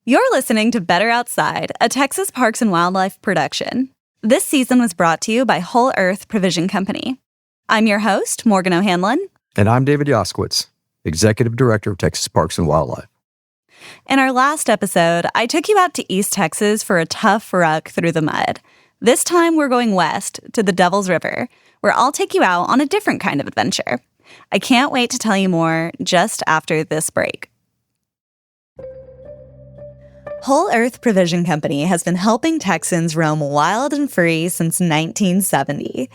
You're listening to Better Outside, a Texas Parks and Wildlife production. This season was brought to you by Whole Earth Provision Company. I'm your host, Morgan O'Hanlon. And I'm David Yoskowitz, Executive Director of Texas Parks and Wildlife. In our last episode, I took you out to East Texas for a tough ruck through the mud. This time, we're going west to the Devil's River, where I'll take you out on a different kind of adventure. I can't wait to tell you more just after this break. Whole Earth Provision Company has been helping Texans roam wild and free since 1970.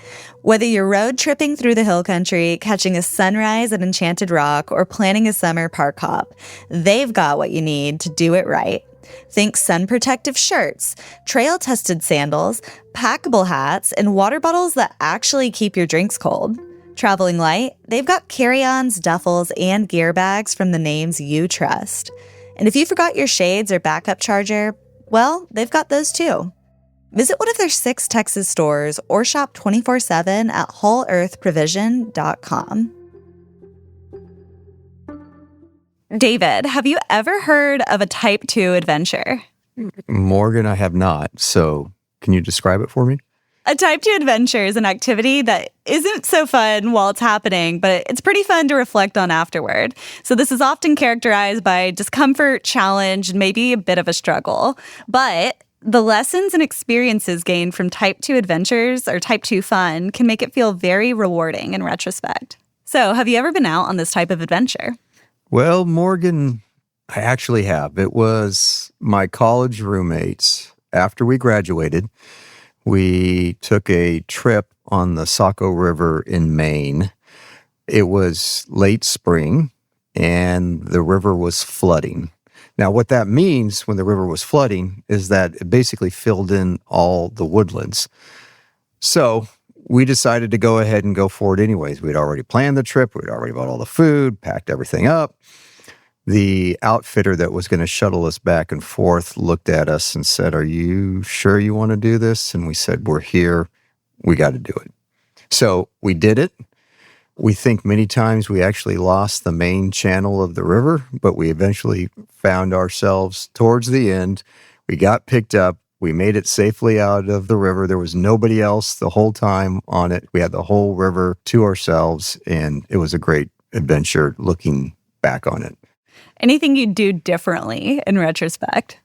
Whether you're road tripping through the hill country, catching a sunrise at Enchanted Rock, or planning a summer park hop, they've got what you need to do it right. Think sun protective shirts, trail-tested sandals, packable hats, and water bottles that actually keep your drinks cold. Traveling light, they've got carry-ons, duffels, and gear bags from the names you trust. And if you forgot your shades or backup charger, well, they've got those too. Visit one of their 6 Texas stores or shop 24/7 at wholeearthprovision.com. David, have you ever heard of a Type 2 adventure? Morgan, I have not. So can you describe it for me? A Type 2 adventure is an activity that isn't so fun while it's happening, but it's pretty fun to reflect on afterward. So this is often characterized by discomfort, challenge, and maybe a bit of a struggle. But the lessons and experiences gained from Type 2 adventures or Type 2 fun can make it feel very rewarding in retrospect. So have you ever been out on this type of adventure? Well, Morgan, I actually have. It was my college roommates. After we graduated, we took a trip on the Saco River in Maine. It was late spring, and the river was flooding. Now, what that means when the river was flooding is that it basically filled in all the woodlands. So we decided to go ahead and go for it anyways. We'd already planned the trip. We'd already bought all the food, packed everything up. The outfitter that was going to shuttle us back and forth looked at us and said, "Are you sure you want to do this?" And we said, "We're here. We got to do it." So we did it. We think many times we actually lost the main channel of the river, but we eventually found ourselves towards the end. We got picked up. We made it safely out of the river. There was nobody else the whole time on it. We had the whole river to ourselves, and it was a great adventure looking back on it. Anything you'd do differently in retrospect?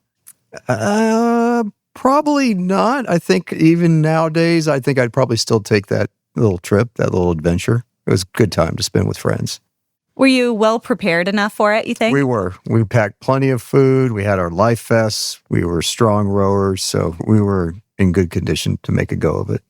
Probably not. I think even nowadays, I think I'd probably still take that little trip, that little adventure. It was a good time to spend with friends. Were you well prepared enough for it, you think? We were. We packed plenty of food. We had our life vests. We were strong rowers, so we were in good condition to make a go of it.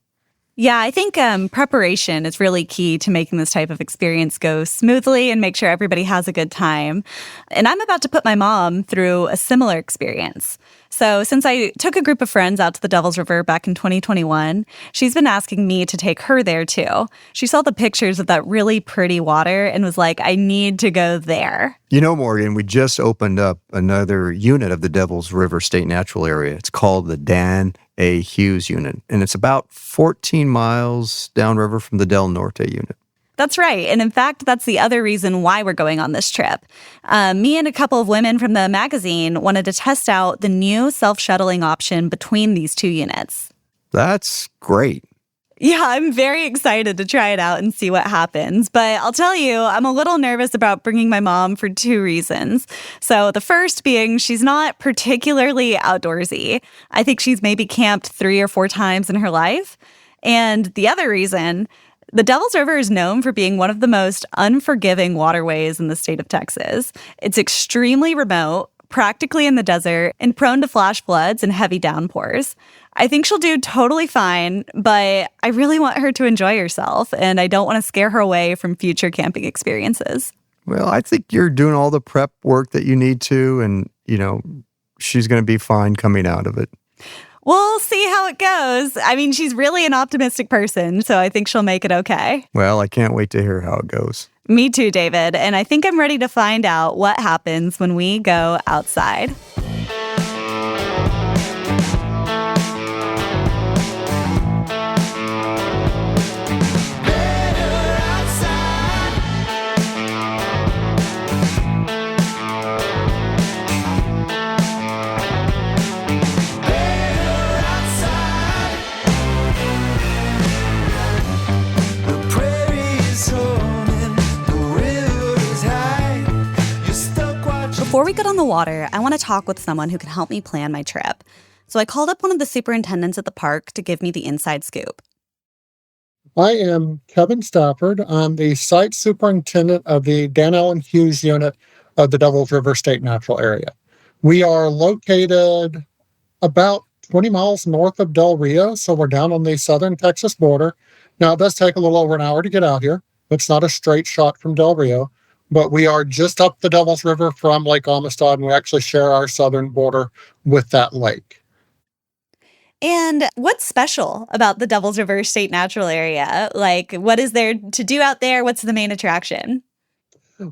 Yeah, I think preparation is really key to making this type of experience go smoothly and make sure everybody has a good time. And I'm about to put my mom through a similar experience. So since I took a group of friends out to the Devil's River back in 2021, she's been asking me to take her there too. She saw the pictures of that really pretty water and was like, "I need to go there." You know, Morgan, we just opened up another unit of the Devil's River State Natural Area. It's called the Dan A. Hughes Unit, and it's about 14 miles downriver from the Del Norte Unit. That's right. And in fact, that's the other reason why we're going on this trip. Me and a couple of women from the magazine wanted to test out the new self-shuttling option between these 2 units. That's great. Yeah, I'm very excited to try it out and see what happens. But I'll tell you, I'm a little nervous about bringing my mom for 2 reasons. So the first being she's not particularly outdoorsy. I think she's maybe camped 3 or 4 times in her life. And the other reason, the Devil's River is known for being one of the most unforgiving waterways in the state of Texas. It's extremely remote, practically in the desert, and prone to flash floods and heavy downpours. I think she'll do totally fine, but I really want her to enjoy herself, and I don't want to scare her away from future camping experiences. Well, I think you're doing all the prep work that you need to, and, she's going to be fine coming out of it. We'll see how it goes. I mean, she's really an optimistic person, so I think she'll make it okay. Well, I can't wait to hear how it goes. Me too, David. And I think I'm ready to find out what happens when we go outside. get on the water, I want to talk with someone who can help me plan my trip. So I called up one of the superintendents at the park to give me the inside scoop. I am Kevin Stafford. I'm the site superintendent of the Dan Allen Hughes unit of the Devils River State Natural Area. We are located about 20 miles north of Del Rio, so we're down on the southern Texas border. Now, it does take a little over an hour to get out here. It's not a straight shot from Del Rio, but we are just up the Devils River from Lake Amistad, and we actually share our southern border with that lake. And what's special about the Devils River State Natural Area? Like, what is there to do out there? What's the main attraction?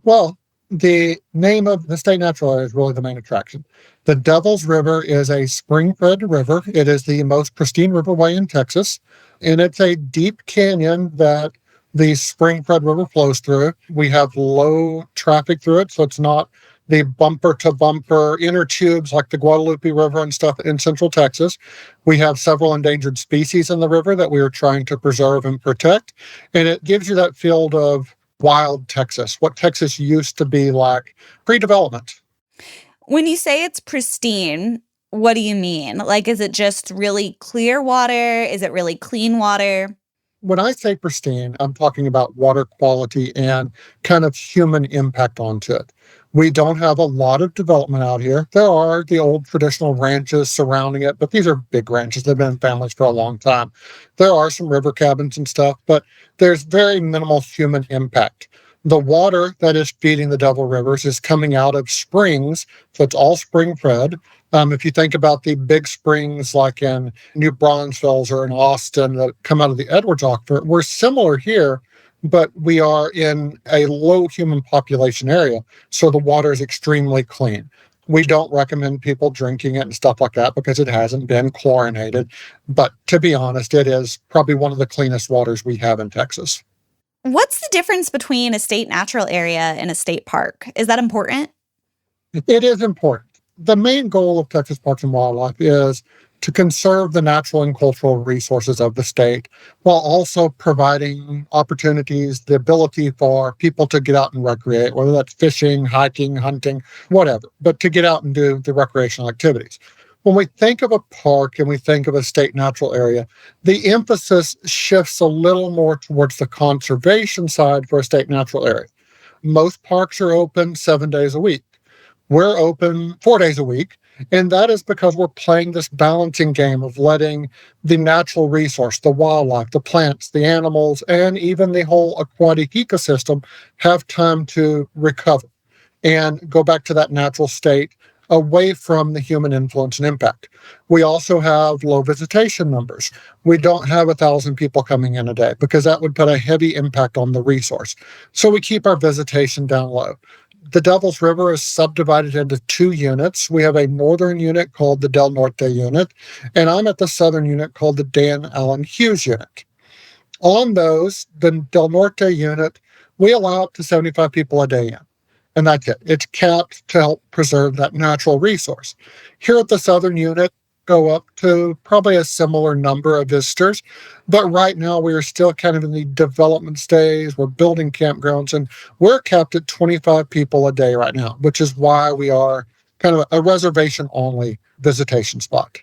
Well, the name of the state natural area is really the main attraction. The Devils River is a spring-fed river. It is the most pristine riverway in Texas, and it's a deep canyon that the spring-fed river flows through. We have low traffic through it, so it's not the bumper-to-bumper inner tubes like the Guadalupe River and stuff in central Texas. We have several endangered species in the river that we are trying to preserve and protect, and it gives you that feel of wild Texas, what Texas used to be like pre-development. When you say it's pristine, what do you mean? Like, is it just really clear water? Is it really clean water? When I say pristine, I'm talking about water quality and kind of human impact onto it. We don't have a lot of development out here. There are the old traditional ranches surrounding it, but these are big ranches. They've been in families for a long time. There are some river cabins and stuff, but there's very minimal human impact. The water that is feeding the Devil Rivers is coming out of springs, so it's all spring-fed. If you think about the big springs like in New Braunfels or in Austin that come out of the Edwards Aquifer, we're similar here, but we are in a low human population area, so the water is extremely clean. We don't recommend people drinking it and stuff like that because it hasn't been chlorinated. But to be honest, it is probably one of the cleanest waters we have in Texas. What's the difference between a state natural area and a state park? Is that important? It is important. The main goal of Texas Parks and Wildlife is to conserve the natural and cultural resources of the state while also providing opportunities, the ability for people to get out and recreate, whether that's fishing, hiking, hunting, whatever, but to get out and do the recreational activities. When we think of a park and we think of a state natural area, the emphasis shifts a little more towards the conservation side for a state natural area. Most parks are open 7 days a week. We're open 4 days a week, and that is because we're playing this balancing game of letting the natural resource, the wildlife, the plants, the animals, and even the whole aquatic ecosystem have time to recover and go back to that natural state away from the human influence and impact. We also have low visitation numbers. We don't have 1,000 people coming in a day because that would put a heavy impact on the resource. So we keep our visitation down low. The Devils River is subdivided into 2 units. We have a northern unit called the Del Norte unit, and I'm at the southern unit called the Dan Allen Hughes unit. On those, the Del Norte unit, we allow up to 75 people a day in, and that's it. It's capped to help preserve that natural resource. Here at the southern unit, go up to probably a similar number of visitors. But right now, we are still kind of in the development stage. We're building campgrounds, and we're capped at 25 people a day right now, which is why we are kind of a reservation-only visitation spot.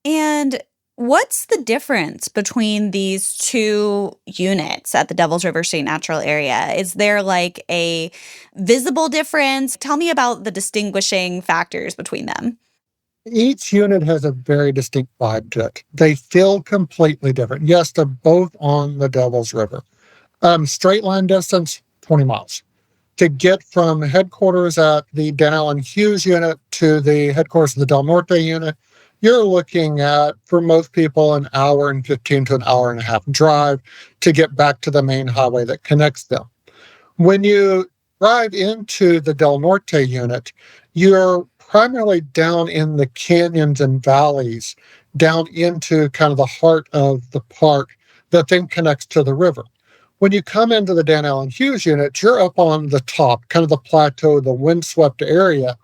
And what's the difference between these 2 units at the Devils River State Natural Area? Is there like a visible difference? Tell me about the distinguishing factors between them. Each unit has a very distinct vibe to it. They feel completely different. Yes, they're both on the Devils River. Straight line distance, 20 miles. To get from headquarters at the Dan Allen Hughes unit to the headquarters of the Del Norte unit, you're looking at, for most people, an hour and 15 to an hour and a half drive to get back to the main highway that connects them. When you drive into the Del Norte unit, you're primarily down in the canyons and valleys, down into kind of the heart of the park that then connects to the river. When you come into the Dan Allen Hughes unit, you're up on the top, kind of the plateau, the windswept area,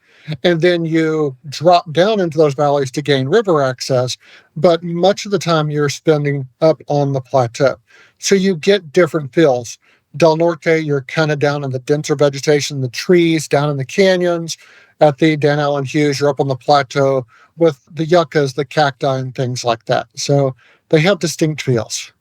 and then you drop down into those valleys to gain river access, but much of the time you're spending up on the plateau. So you get different feels. Del Norte, you're kind of down in the denser vegetation, the trees, down in the canyons. At the Dan Allen Hughes, you're up on the plateau with the yuccas, the cacti, and things like that. So they have distinct feels.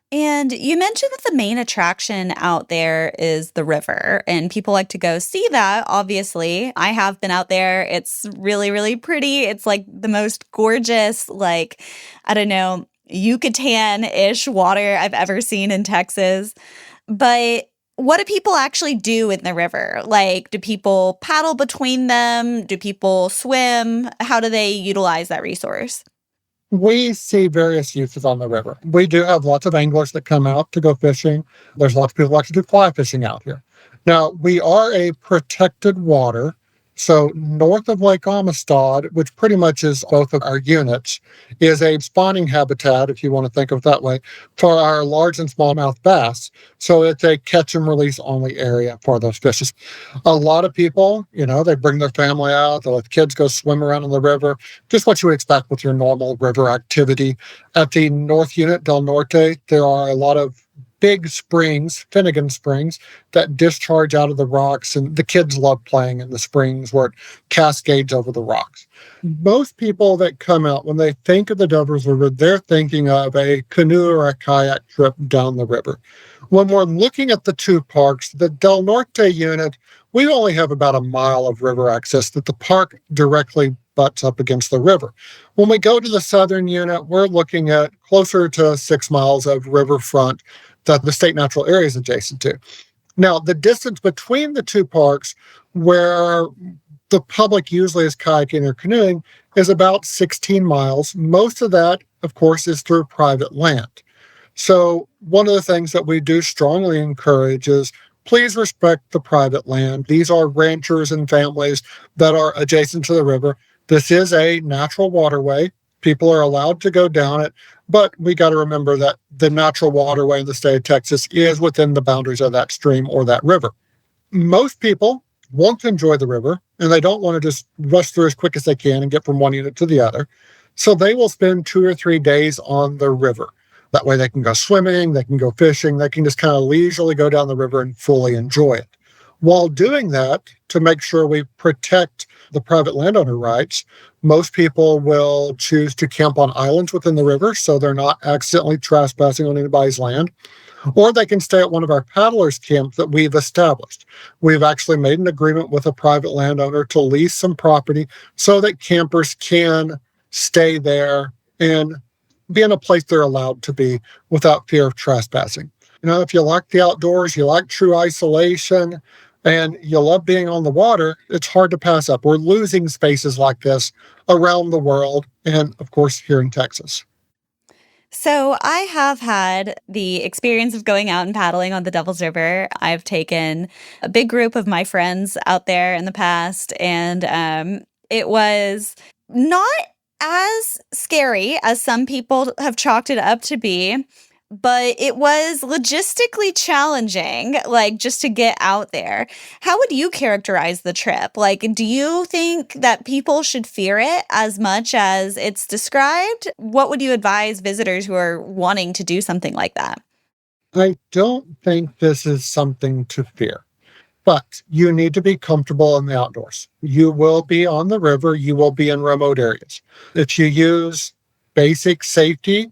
And you mentioned that the main attraction out there is the river, and people like to go see that, obviously. I have been out there. It's really, really pretty. It's like the most gorgeous, like, I don't know, Yucatan-ish water I've ever seen in Texas. But what do people actually do in the river? Like, do people paddle between them? Do people swim? How do they utilize that resource? We see various uses on the river. We do have lots of anglers that come out to go fishing. There's lots of people that like to do fly fishing out here. Now, we are a protected water. So north of Lake Amistad, which pretty much is both of our units, is a spawning habitat, if you want to think of it that way, for our large and smallmouth bass. So it's a catch and release only area for those fishes. A lot of people, they bring their family out, they let kids go swim around in the river, just what you would expect with your normal river activity. At the North Unit Del Norte, there are a lot of big springs, Finnegan Springs, that discharge out of the rocks, and the kids love playing in the springs where it cascades over the rocks. Most people that come out, when they think of the Devers River, they're thinking of a canoe or a kayak trip down the river. When we're looking at the two parks, the Del Norte unit, we only have about a mile of river access that the park directly butts up against the river. When we go to the southern unit, we're looking at closer to 6 miles of riverfront that the state natural area is adjacent to. Now, the distance between the two parks, where the public usually is kayaking or canoeing, is about 16 miles. Most of that, of course, is through private land. So one of the things that we do strongly encourage is please respect the private land. These are ranchers and families that are adjacent to the river. This is a natural waterway. People are allowed to go down it, but we got to remember that the natural waterway in the state of Texas is within the boundaries of that stream or that river. Most people want to enjoy the river, and they don't want to just rush through as quick as they can and get from one unit to the other. So they will spend 2 or 3 days on the river. That way they can go swimming, they can go fishing, they can just kind of leisurely go down the river and fully enjoy it. While doing that, to make sure we protect the private landowner rights, most people will choose to camp on islands within the river so they're not accidentally trespassing on anybody's land. Or they can stay at one of our paddlers' camps that we've established. We've actually made an agreement with a private landowner to lease some property so that campers can stay there and be in a place they're allowed to be without fear of trespassing. If you like the outdoors, you like true isolation, and you love being on the water, it's hard to pass up. We're losing spaces like this around the world and, of course, here in Texas. So I have had the experience of going out and paddling on the Devil's River. I've taken a big group of my friends out there in the past, and it was not as scary as some people have chalked it up to be. But it was logistically challenging, like, just to get out there. How would you characterize the trip? Like, do you think that people should fear it as much as it's described? What would you advise visitors who are wanting to do something like that? I don't think this is something to fear, but you need to be comfortable in the outdoors. You will be on the river, you will be in remote areas. If you use basic safety,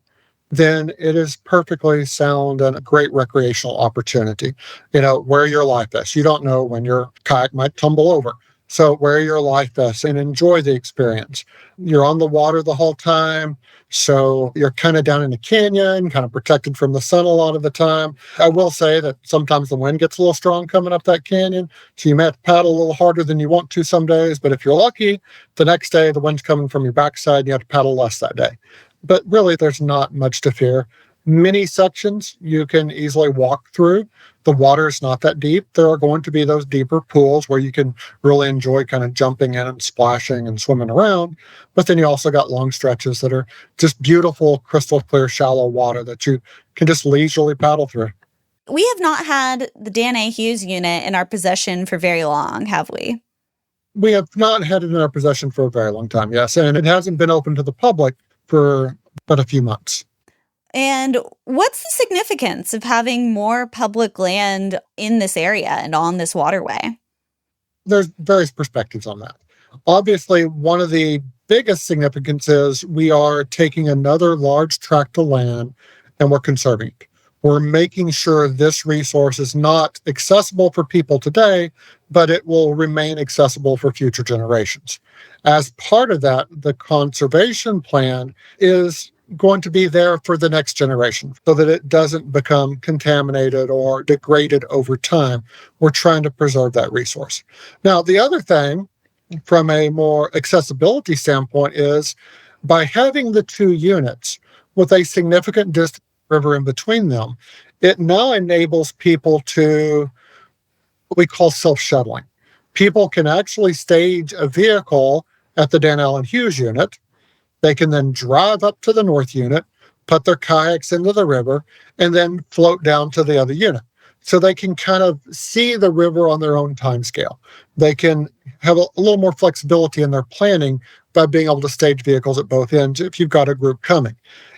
then it is perfectly sound and a great recreational opportunity. Wear your life vest. You don't know when your kayak might tumble over. So wear your life vest and enjoy the experience. You're on the water the whole time. So you're kind of down in a canyon, kind of protected from the sun a lot of the time. I will say that sometimes the wind gets a little strong coming up that canyon. So you may have to paddle a little harder than you want to some days. But if you're lucky, the next day the wind's coming from your backside and you have to paddle less that day. But really, there's not much to fear. Many sections you can easily walk through. The water is not that deep. There are going to be those deeper pools where you can really enjoy kind of jumping in and splashing and swimming around. But then you also got long stretches that are just beautiful, crystal clear, shallow water that you can just leisurely paddle through. We have not had the Dan A. Hughes unit in our possession for very long, have we? We have not had it in our possession for a very long time, yes. And it hasn't been open to the public for but a few months. And what's the significance of having more public land in this area and on this waterway? There's various perspectives on that. Obviously, one of the biggest significance is we are taking another large tract of land and we're conserving it. We're making sure this resource is not accessible for people today, but it will remain accessible for future generations. As part of that, the conservation plan is going to be there for the next generation so that it doesn't become contaminated or degraded over time. We're trying to preserve that resource. Now, the other thing from a more accessibility standpoint is by having the two units with a significant distance river in between them, it now enables people to what we call self-shuttling. People can actually stage a vehicle at the Dan Allen Hughes unit. They can then drive up to the north unit, put their kayaks into the river, and then float down to the other unit. So they can kind of see the river on their own time scale. They can have a little more flexibility in their planning by being able to stage vehicles at both ends if you've got a group coming.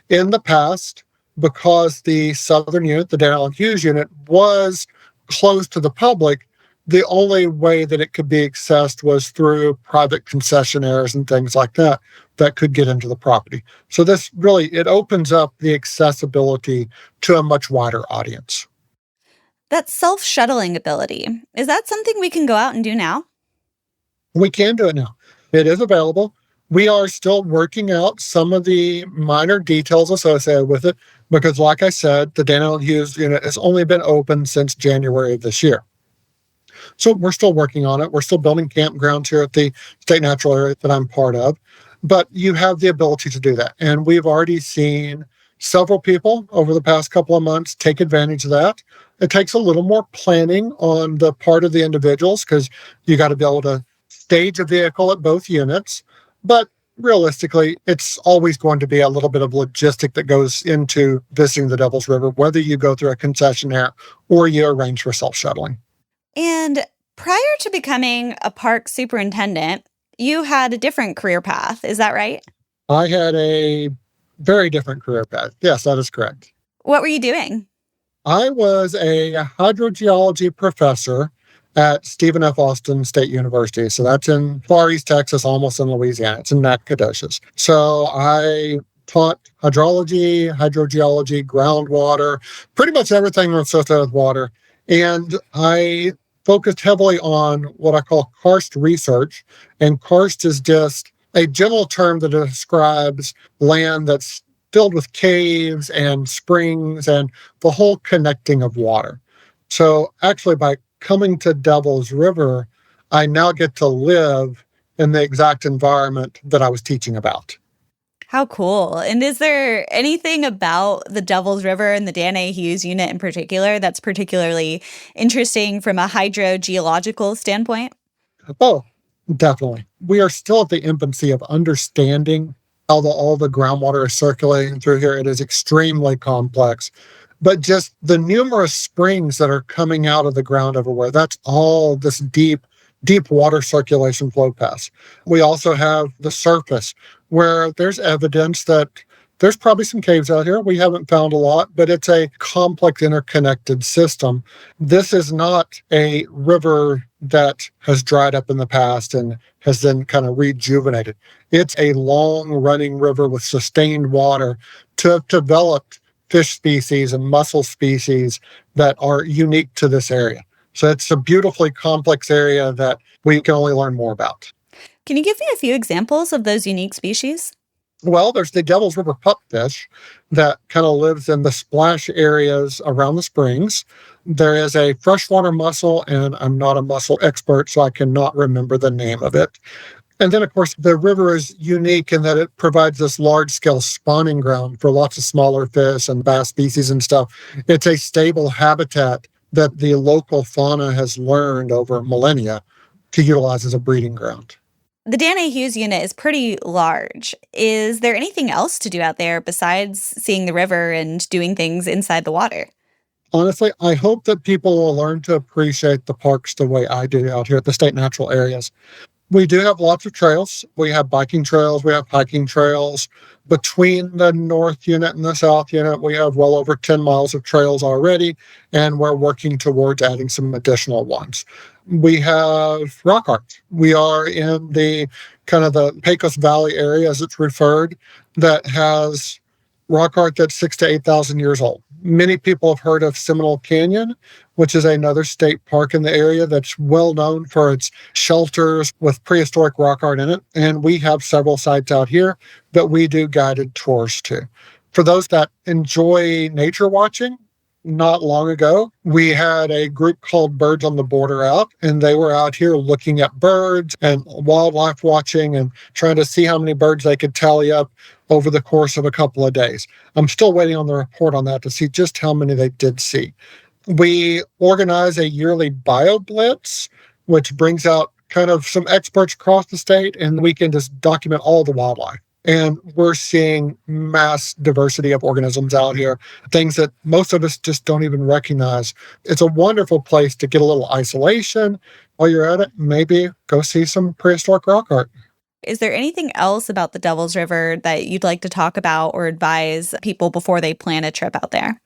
In the past, because the southern unit, the Dan Allen Hughes unit, was closed to the public, the only way that it could be accessed was through private concessionaires and things like that that could get into the property. So this really, it opens up the accessibility to a much wider audience. That self-shuttling ability, is that something we can go out and do now? We can do it now. It is available. We are still working out some of the minor details associated with it because, like I said, the Dan Allen Hughes unit has only been open since January of this year. So we're still working on it. We're still building campgrounds here at the state natural area that I'm part of. But you have the ability to do that. And we've already seen several people over the past couple of months take advantage of that. It takes a little more planning on the part of the individuals because you got to be able to stage a vehicle at both units. But realistically, it's always going to be a little bit of logistic that goes into visiting the Devil's River, whether you go through a concessionaire or you arrange for self-shuttling. And prior to becoming a park superintendent, you had a different career path. Is that right? I had a very different career path. Yes, that is correct. What were you doing? I was a hydrogeology professor at Stephen F. Austin State University. So that's in Far East Texas, almost in Louisiana. It's in Nacogdoches. So I taught hydrology, hydrogeology, groundwater, pretty much everything associated with water. And I focused heavily on what I call karst research. And karst is just a general term that describes land that's filled with caves and springs and the whole connecting of water. So actually, by coming to Devil's River, I now get to live in the exact environment that I was teaching about. How cool. And is there anything about the Devil's River and the Dan A. Hughes unit in particular that's particularly interesting from a hydrogeological standpoint? Oh, definitely. We are still at the infancy of understanding how all the groundwater is circulating through here. It is extremely complex. But just the numerous springs that are coming out of the ground everywhere, that's all this deep water circulation flow paths. We also have the surface where there's evidence that there's probably some caves out here. We haven't found a lot, but it's a complex interconnected system. This is not a river that has dried up in the past and has then kind of rejuvenated. It's a long running river with sustained water to have developed fish species and mussel species that are unique to this area. So it's a beautifully complex area that we can only learn more about. Can you give me a few examples of those unique species? Well, there's the Devil's River pupfish that kind of lives in the splash areas around the springs. There is a freshwater mussel, and I'm not a mussel expert, so I cannot remember the name of it. And then, of course, the river is unique in that it provides this large-scale spawning ground for lots of smaller fish and bass species and stuff. It's a stable habitat that the local fauna has learned over millennia to utilize as a breeding ground. The Dan A. Hughes unit is pretty large. Is there anything else to do out there besides seeing the river and doing things inside the water? Honestly, I hope that people will learn to appreciate the parks the way I do out here at the state natural areas. We do have lots of trails. We have biking trails, we have hiking trails. Between the north unit and the south unit, we have well over 10 miles of trails already, and we're working towards adding some additional ones. We have rock art. We are in the kind of the Pecos Valley area, as it's referred, that has rock art that's 6,000 to 8,000 years old. Many people have heard of Seminole Canyon, which is another state park in the area that's well known for its shelters with prehistoric rock art in it. And we have several sites out here that we do guided tours to. For those that enjoy nature watching, not long ago, we had a group called Birds on the Border out, and they were out here looking at birds and wildlife watching and trying to see how many birds they could tally up over the course of a couple of days. I'm still waiting on the report on that to see just how many they did see. We organize a yearly bio blitz, which brings out kind of some experts across the state, and we can just document all the wildlife. And we're seeing mass diversity of organisms out here, things that most of us just don't even recognize. It's a wonderful place to get a little isolation. While you're at it, maybe go see some prehistoric rock art. Is there anything else about the Devil's River that you'd like to talk about or advise people before they plan a trip out there?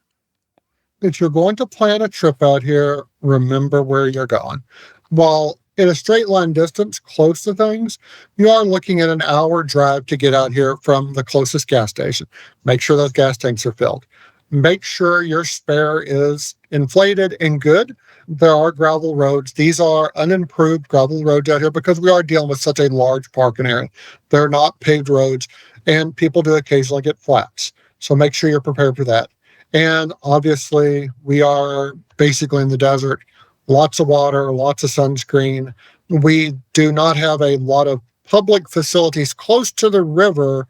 If you're going to plan a trip out here, remember where you're going. While in a straight line distance close to things, you are looking at an hour drive to get out here from the closest gas station. Make sure those gas tanks are filled. Make sure your spare is inflated and good. There are gravel roads. These are unimproved gravel roads out here because we are dealing with such a large parking area. They're not paved roads, and people do occasionally get flats. So make sure you're prepared for that. And obviously, we are basically in the desert. Lots of water, lots of sunscreen. We do not have a lot of public facilities close to the river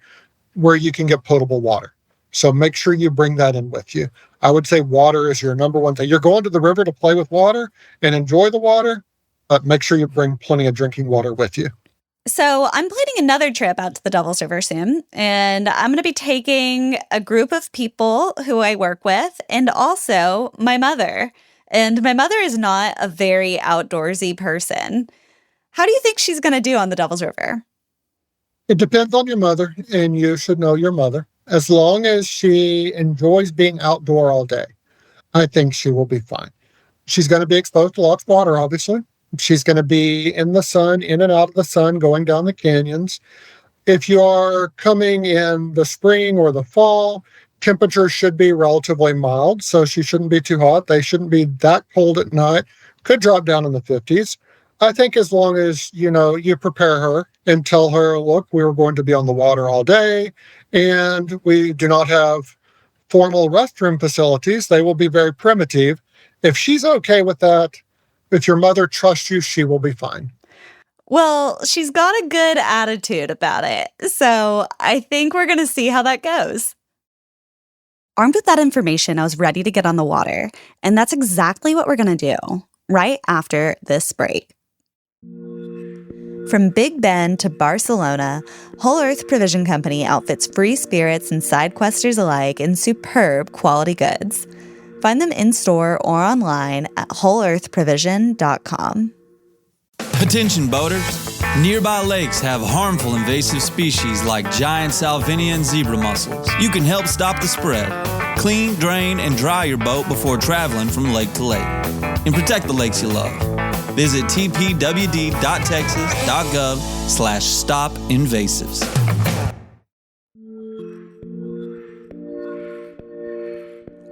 where you can get potable water. So make sure you bring that in with you. I would say water is your number one thing. You're going to the river to play with water and enjoy the water, but make sure you bring plenty of drinking water with you. So I'm planning another trip out to the Devil's River soon, and I'm going to be taking a group of people who I work with and also my mother. And my mother is not a very outdoorsy person. How do you think she's going to do on the Devil's River? It depends on your mother, and you should know your mother. As long as she enjoys being outdoor all day, I think she will be fine. She's going to be exposed to lots of water, obviously. She's going to be in the sun, in and out of the sun, going down the canyons. If you are coming in the spring or the fall, temperatures should be relatively mild, so she shouldn't be too hot. They shouldn't be that cold at night. Could drop down in the 50s. I think as long as, you prepare her and tell her, look, we're going to be on the water all day, and we do not have formal restroom facilities. They will be very primitive. If she's okay with that, if your mother trusts you, she will be fine. Well, she's got a good attitude about it, so I think we're going to see how that goes. Armed with that information, I was ready to get on the water, and that's exactly what we're going to do right after this break. From Big Bend to Barcelona, Whole Earth Provision Company outfits free spirits and side questers alike in superb quality goods. Find them in-store or online at wholeearthprovision.com. Attention boaters! Nearby lakes have harmful invasive species like giant salvinia and zebra mussels. You can help stop the spread. Clean, drain, and dry your boat before traveling from lake to lake. And protect the lakes you love. Visit tpwd.texas.gov/stopinvasives.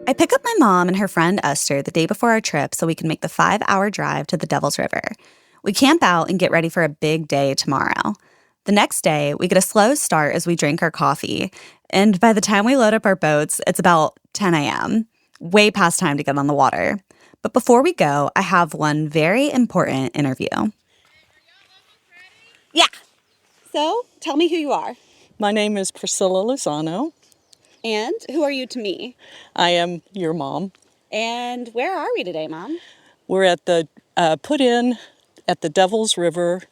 I pick up my mom and her friend Esther the day before our trip so we can make the 5-hour drive to the Devil's River. We camp out and get ready for a big day tomorrow. The next day, we get a slow start as we drink our coffee. And by the time we load up our boats, it's about 10 a.m., way past time to get on the water. But before we go, I have one very important interview. Yeah. So, tell me who you are. My name is Priscilla Lozano. And who are you to me? I am your mom. And where are we today, Mom? We're at the put-in at the Devil's River,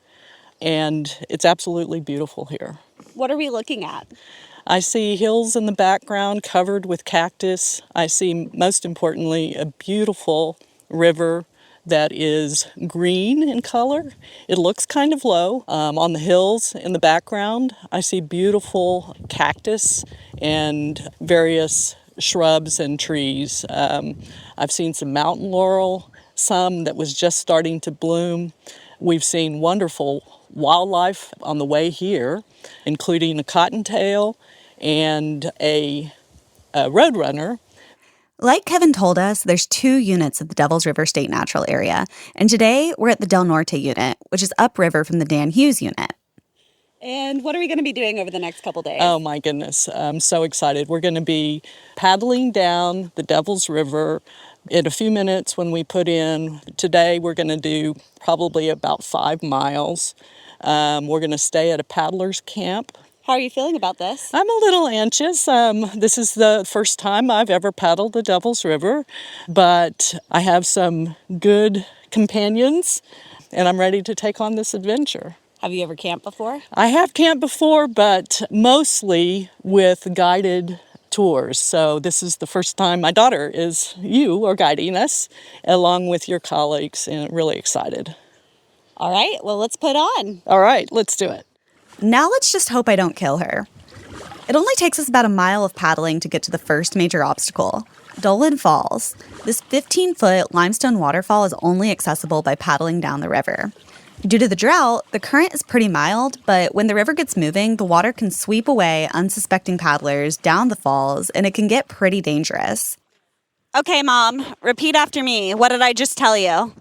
and it's absolutely beautiful here. What are we looking at? I see hills in the background covered with cactus. I see, most importantly, a beautiful river that is green in color. It looks kind of low. On the hills in the background, I see beautiful cactus and various shrubs and trees. I've seen some mountain laurel, some that was just starting to bloom. We've seen wonderful wildlife on the way here, including a cottontail and a roadrunner. Like Kevin told us, there's 2 units of the Devils River State Natural Area, and today we're at the Del Norte unit, which is upriver from the Dan Hughes unit. And what are we going to be doing over the next couple days? Oh my goodness, I'm so excited. We're going to be paddling down the Devils River in a few minutes when we put in. Today we're going to do probably about 5 miles. We're going to stay at a paddler's camp. How are you feeling about this? I'm a little anxious. This is the first time I've ever paddled the Devils River, but I have some good companions, and I'm ready to take on this adventure. Have you ever camped before? I have camped before, but mostly with guided tours. So this is the first time you are guiding us along with your colleagues, and I'm really excited. All right, well, let's put on. All right, let's do it. Now let's just hope I don't kill her. It only takes us about a mile of paddling to get to the first major obstacle, Dolan Falls. This 15-foot limestone waterfall is only accessible by paddling down the river. Due to the drought, the current is pretty mild, but when the river gets moving, the water can sweep away unsuspecting paddlers down the falls, and it can get pretty dangerous. Okay, Mom, repeat after me. What did I just tell you?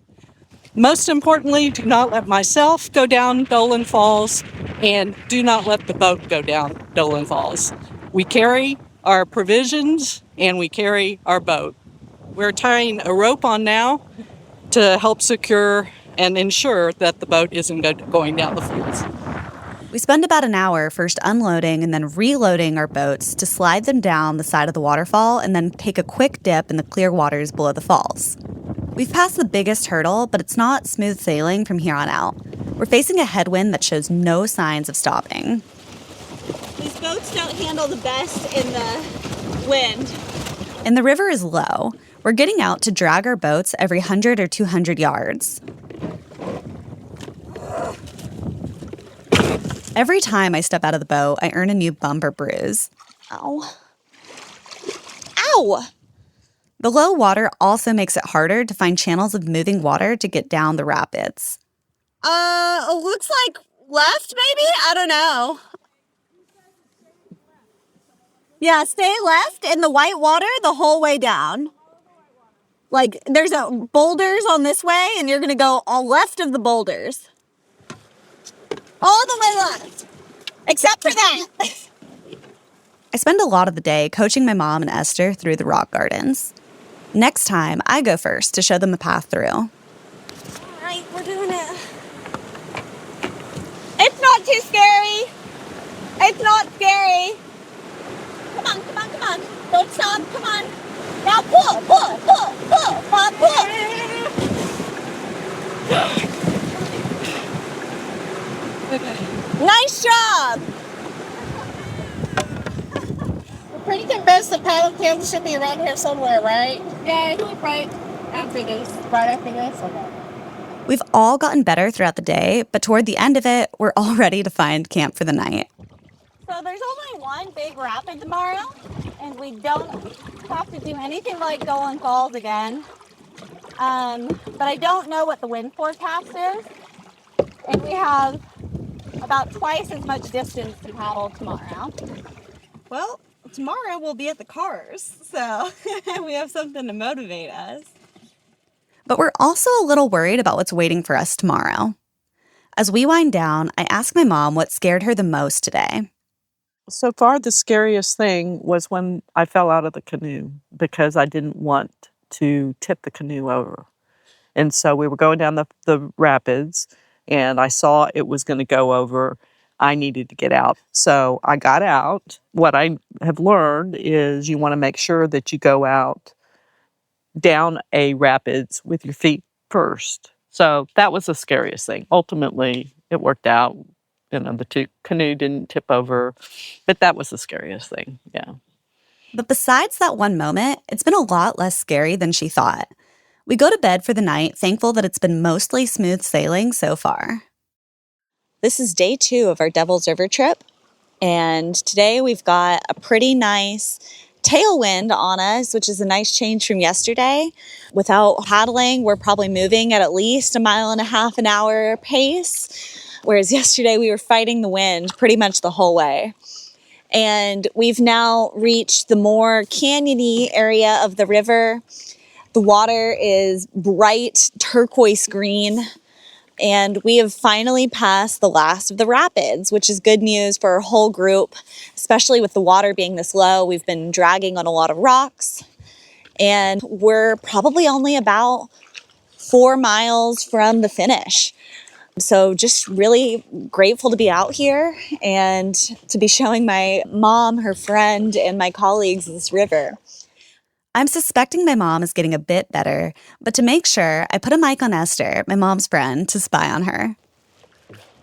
Most importantly, do not let myself go down Dolan Falls, and do not let the boat go down Dolan Falls. We carry our provisions and we carry our boat. We're tying a rope on now to help secure and ensure that the boat isn't going down the falls. We spend about an hour first unloading and then reloading our boats to slide them down the side of the waterfall and then take a quick dip in the clear waters below the falls. We've passed the biggest hurdle, but it's not smooth sailing from here on out. We're facing a headwind that shows no signs of stopping. These boats don't handle the best in the wind. And the river is low. We're getting out to drag our boats every 100 or 200 yards. Every time I step out of the boat, I earn a new bump or bruise. Ow. Ow! The low water also makes it harder to find channels of moving water to get down the rapids. Looks like left, maybe? I don't know. Yeah, stay left in the white water the whole way down. Like, there's boulders on this way, and you're going to go all left of the boulders. All the way left. Except for that. I spend a lot of the day coaching my mom and Esther through the rock gardens. Next time, I go first to show them the path through. All right, we're doing it. It's not too scary. It's not scary. Come on, come on, come on. Don't stop, come on. Now pull, pull, pull, pull, Mom, pull. Nice job. We're pretty convinced the paddle camp should be around here somewhere, right? Yeah, I think right after this. Right after this? Okay. We've all gotten better throughout the day, but toward the end of it, we're all ready to find camp for the night. So there's only one big rapid tomorrow, and we don't have to do anything like Dolan Falls again. But I don't know what the wind forecast is, and we have about twice as much distance to paddle tomorrow. Well, tomorrow we'll be at the cars, so we have something to motivate us. But we're also a little worried about what's waiting for us tomorrow. As we wind down, I ask my mom what scared her the most today. So far, the scariest thing was when I fell out of the canoe because I didn't want to tip the canoe over. And so we were going down the rapids, and I saw it was going to go over. I needed to get out. So I got out. What I have learned is you want to make sure that you go out down a rapids with your feet first. So that was the scariest thing. Ultimately, it worked out. You know, the canoe didn't tip over, but that was the scariest thing, yeah. But besides that one moment, it's been a lot less scary than she thought. We go to bed for the night, thankful that it's been mostly smooth sailing so far. This is day 2 of our Devil's River trip, and today we've got a pretty nice tailwind on us, which is a nice change from yesterday. Without paddling, we're probably moving at least 1.5 miles an hour pace, whereas yesterday we were fighting the wind pretty much the whole way. And we've now reached the more canyony area of the river. The water is bright turquoise green, and we have finally passed the last of the rapids, which is good news for our whole group, especially with the water being this low. We've been dragging on a lot of rocks, and we're probably only about 4 miles from the finish. So just really grateful to be out here and to be showing my mom, her friend, and my colleagues this river. I'm suspecting my mom is getting a bit better, but to make sure, I put a mic on Esther, my mom's friend, to spy on her.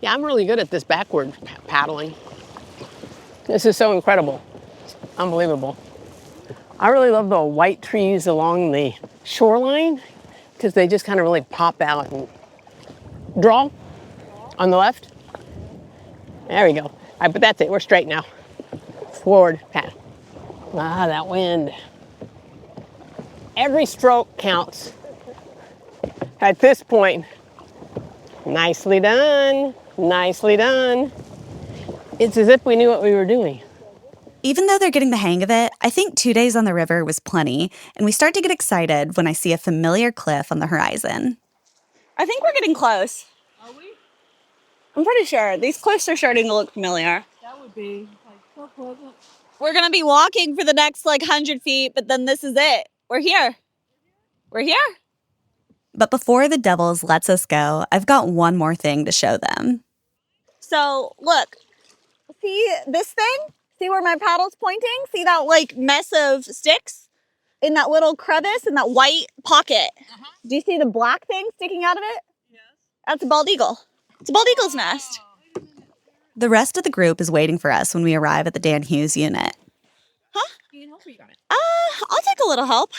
Yeah, I'm really good at this backward paddling. This is so incredible. It's unbelievable. I really love the white trees along the shoreline because they just kind of really pop out and draw on the left. There we go. All right, but that's it. We're straight now. Forward paddle. Ah, that wind. Every stroke counts. At this point, nicely done, nicely done. It's as if we knew what we were doing. Even though they're getting the hang of it, I think 2 days on the river was plenty, and we start to get excited when I see a familiar cliff on the horizon. I think we're getting close. Are we? I'm pretty sure. These cliffs are starting to look familiar. That would be so pleasant. We're going to be walking for the next 100 feet, but then this is it. We're here. We're here. But before the Devils lets us go, I've got one more thing to show them. So, look. See this thing? See where my paddle's pointing? See that, mess of sticks in that little crevice in that white pocket? Uh-huh. Do you see the black thing sticking out of it? Yes. That's a bald eagle. It's a bald eagle's nest. The rest of the group is waiting for us when we arrive at the Dan Hughes unit. Huh? You can help me on it. I'll take a little help.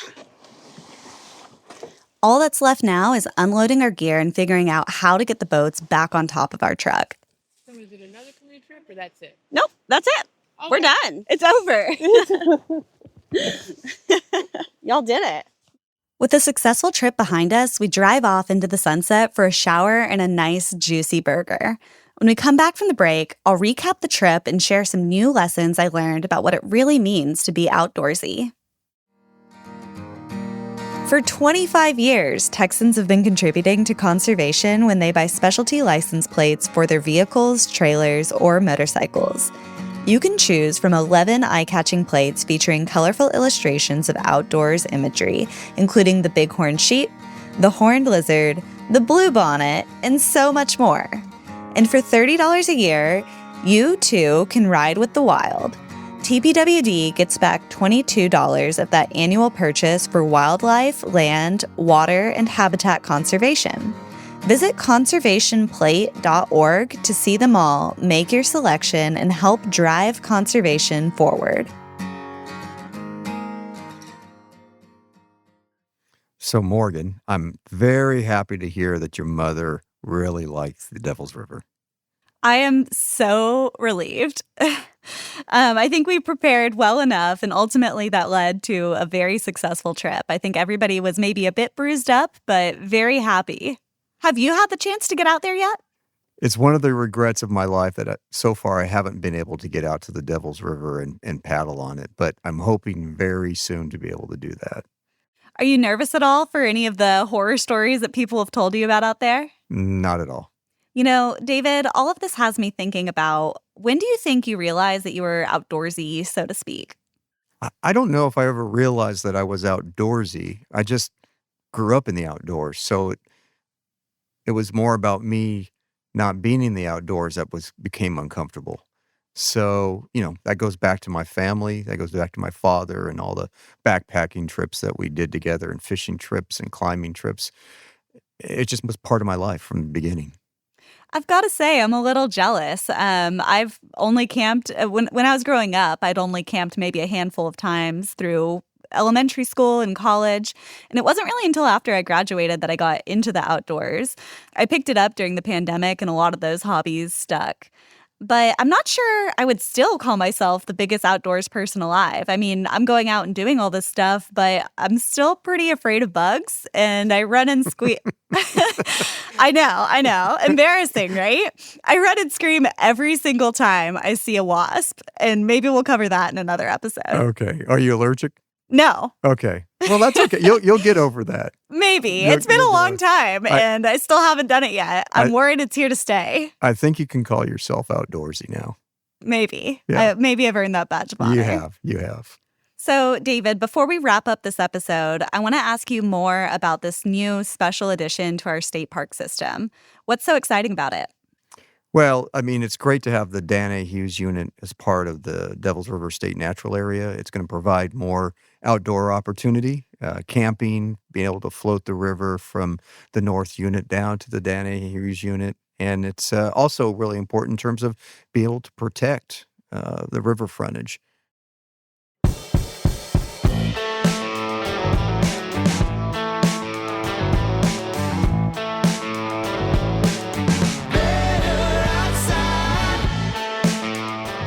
All that's left now is unloading our gear and figuring out how to get the boats back on top of our truck. So is it another canoe trip or that's it? Nope, that's it. Okay. We're done. It's over. Y'all did it. With a successful trip behind us, we drive off into the sunset for a shower and a nice, juicy burger. When we come back from the break, I'll recap the trip and share some new lessons I learned about what it really means to be outdoorsy. For 25 years, Texans have been contributing to conservation when they buy specialty license plates for their vehicles, trailers, or motorcycles. You can choose from 11 eye-catching plates featuring colorful illustrations of outdoors imagery, including the bighorn sheep, the horned lizard, the bluebonnet, and so much more. And for $30 a year, you too can ride with the wild. TPWD gets back $22 of that annual purchase for wildlife, land, water, and habitat conservation. Visit conservationplate.org to see them all, make your selection, and help drive conservation forward. So, Morgan, I'm very happy to hear that your mother really likes the Devil's River. I am so relieved. I think we prepared well enough, and ultimately that led to a very successful trip. I think everybody was maybe a bit bruised up, but very happy. Have you had the chance to get out there yet? It's one of the regrets of my life that so far I haven't been able to get out to the Devil's River and paddle on it, but I'm hoping very soon to be able to do that. Are you nervous at all for any of the horror stories that people have told you about out there? Not at all. You know, David, all of this has me thinking about, when do you think you realized that you were outdoorsy, so to speak? I don't know if I ever realized that I was outdoorsy. I just grew up in the outdoors. So it was more about me not being in the outdoors that became uncomfortable. So, that goes back to my family. That goes back to my father and all the backpacking trips that we did together and fishing trips and climbing trips. It just was part of my life from the beginning. I've got to say, I'm a little jealous. I've only camped, when I was growing up, I'd only camped maybe a handful of times through elementary school and college. And it wasn't really until after I graduated that I got into the outdoors. I picked it up during the pandemic, and a lot of those hobbies stuck. But I'm not sure I would still call myself the biggest outdoors person alive. I mean, I'm going out and doing all this stuff, but I'm still pretty afraid of bugs, and I run and squeak. I know. Embarrassing, right? I run and scream every single time I see a wasp, and maybe we'll cover that in another episode. Okay. Are you allergic? No. Okay. Well, that's okay. You'll get over that. Maybe. It's been a long time, and I still haven't done it yet. I'm worried it's here to stay. I think you can call yourself outdoorsy now. Maybe. Yeah. Maybe I've earned that badge of honor. You have. So, David, before we wrap up this episode, I want to ask you more about this new special addition to our state park system. What's so exciting about it? Well, I mean, it's great to have the Dan A. Hughes unit as part of the Devils River State Natural Area. It's going to provide more outdoor opportunity, camping, being able to float the river from the North unit down to the Dan A. Hughes unit. And it's also really important in terms of being able to protect the river frontage.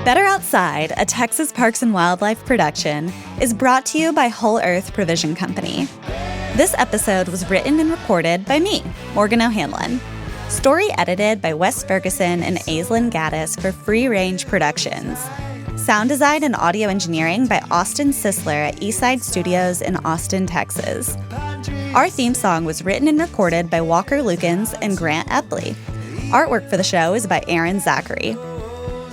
Better Outside, a Texas Parks and Wildlife production, is brought to you by Whole Earth Provision Company. This episode was written and reported by me, Morgan O'Hanlon. Story edited by Wes Ferguson and Aislinn Gaddis for Free Range Productions. Sound design and audio engineering by Austin Sisler at Eastside Studios in Austin, Texas. Our theme song was written and recorded by Walker Lukens and Grant Eppley. Artwork for the show is by Aaron Zachary.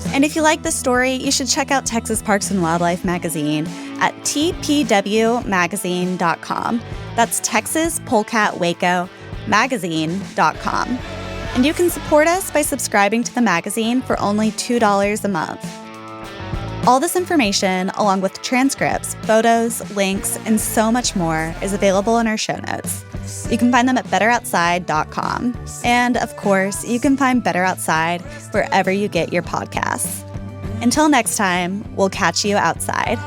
And if you like this story, you should check out Texas Parks and Wildlife magazine at tpwmagazine.com. That's Texas Polecat Waco magazine.com. And you can support us by subscribing to the magazine for only $2 a month. All this information, along with transcripts, photos, links, and so much more, is available in our show notes. You can find them at betteroutside.com. And, of course, you can find Better Outside wherever you get your podcasts. Until next time, we'll catch you outside.